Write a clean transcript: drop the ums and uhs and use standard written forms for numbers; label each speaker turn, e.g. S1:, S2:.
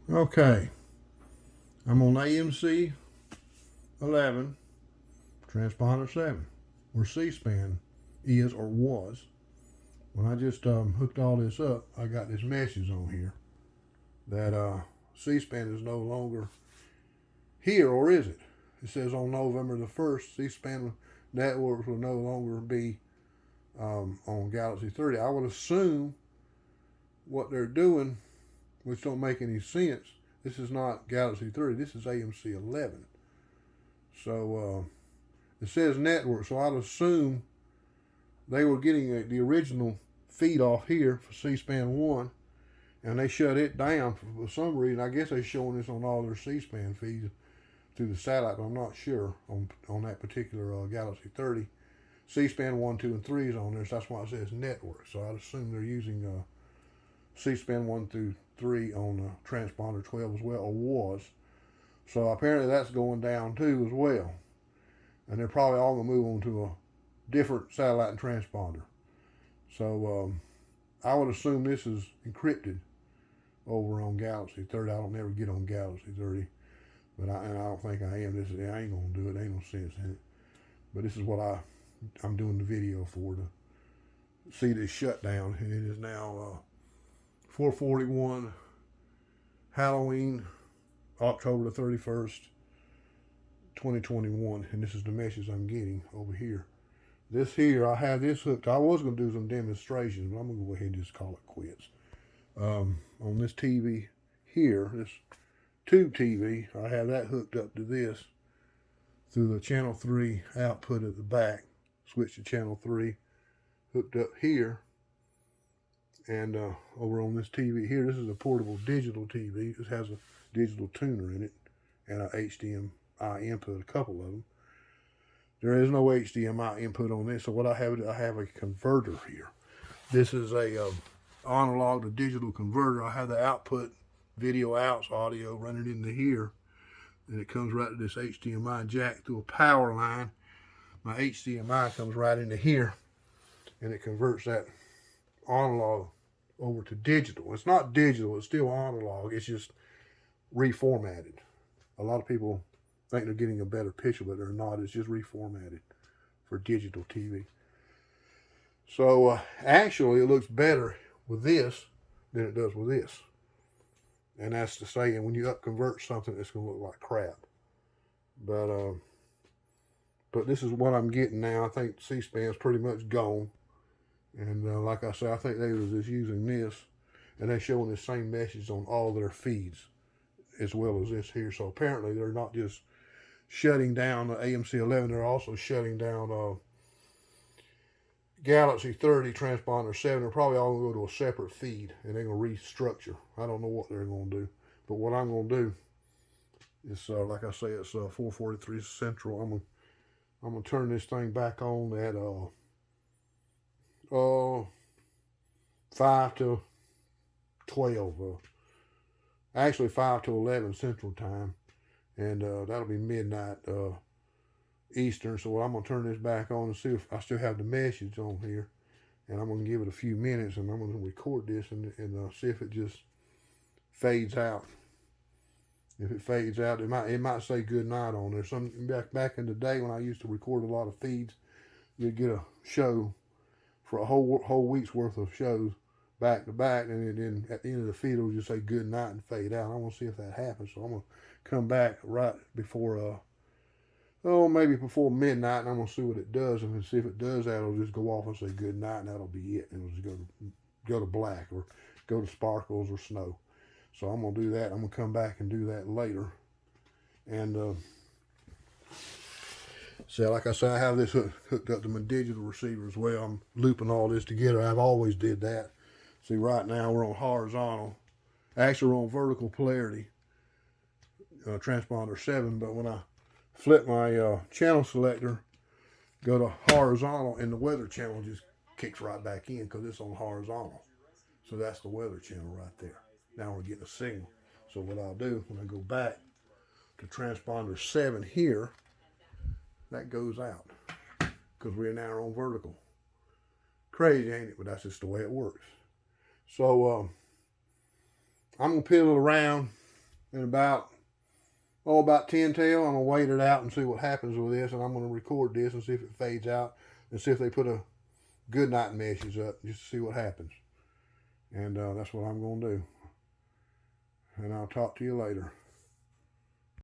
S1: Okay, I'm on AMC 11, transponder 7, where Cspan is or was. When I just hooked all this up, I got this message on here that Cspan is no longer here, or is it? It says on November the 1st, Cspan networks will no longer be on Galaxy 30. I would assume what they're doing, which don't make any sense. This is not Galaxy 30. This is AMC 11. So it says network. So I'd assume they were getting the original feed off here for Cspan 1, and they shut it down for some reason. I guess they're showing this on all their Cspan feeds through the satellite, but I'm not sure on that particular Galaxy 30. Cspan 1, 2, and 3 is on there, so that's why it says network. So I'd assume they're using Cspan 1 through 3 on transponder 12 as well, or was. So apparently that's going down too as well. And they're probably all going to move on to a different satellite and transponder. So I would assume this is encrypted over on Galaxy 30. I don't never get on Galaxy 30, but I don't think I am. I ain't going to do it. There ain't no sense in it. But this is what I'm doing the video for, to see this shutdown. And it is now 4:41 Halloween, October the 31st, 2021. And this is the message I'm getting over here. This here, I have this hooked. I was going to do some demonstrations, but I'm going to go ahead and just call it quits. On this TV here, this tube TV, I have that hooked up to this through the channel 3 output at the back. Switch to channel 3, hooked up here. And over on this TV here, this is a portable digital TV. This has a digital tuner in it and an HDMI input, a couple of them. There is no HDMI input on this, so what I have a converter here. This is a analog to digital converter. I have the output, video outs, audio running into here, and it comes right to this HDMI jack through a power line. My HDMI comes right into here, and it converts that analog over to digital. It's not digital, it's still analog, it's just reformatted. A lot of people think they're getting a better picture, but they're not. It's just reformatted for digital TV. So actually it looks better with this than it does with this. And that's to say, and when you upconvert something, it's going to look like crap. But this is what I'm getting now. I think C-SPAN's pretty much gone. And like I said, I think they was just using this, and they're showing the same message on all their feeds as well as this here. So apparently they're not just shutting down AMC 11, they're also shutting down Galaxy 30, transponder 7. They're probably all going to go to a separate feed, and they're going to restructure. I don't know what they're going to do, but what I'm going to do is, like I say, it's 4:43 Central. I'm gonna turn this thing back on at 5 to 12. Actually 5 to 11 Central Time, and that'll be midnight Eastern. So I'm gonna turn this back on and see if I still have the message on here, and I'm gonna give it a few minutes, and I'm gonna record this and see if it just fades out. If it fades out, it might say good night on there. Some back in the day when I used to record a lot of feeds, you'd get a show for a whole week's worth of shows back to back, and then at the end of the feed it would just say good night and fade out. I want to see if that happens, so I'm gonna come back right before maybe before midnight, and I'm gonna see what it does, and see if it does that, it'll just go off and say good night, and that'll be it, and it'll just go to black or go to sparkles or snow. So I'm going to do that. I'm going to come back and do that later. And so like I said, I have this hooked up to my digital receiver as well. I'm looping all this together. I've always did that. See, right now we're on horizontal. Actually, we're on vertical polarity, transponder 7. But when I flip my channel selector, go to horizontal, and the weather channel just kicks right back in because it's on horizontal. So that's the weather channel right there. Now we're getting a signal. So what I'll do when I go back to transponder 7 here, that goes out because we're now on vertical. Crazy, ain't it? But that's just the way it works. So I'm gonna piddle around And about 10 till, I'm going to wait it out and see what happens with this. And I'm going to record this and see if it fades out. And see if they put a good night message up just to see what happens. And that's what I'm going to do. And I'll talk to you later.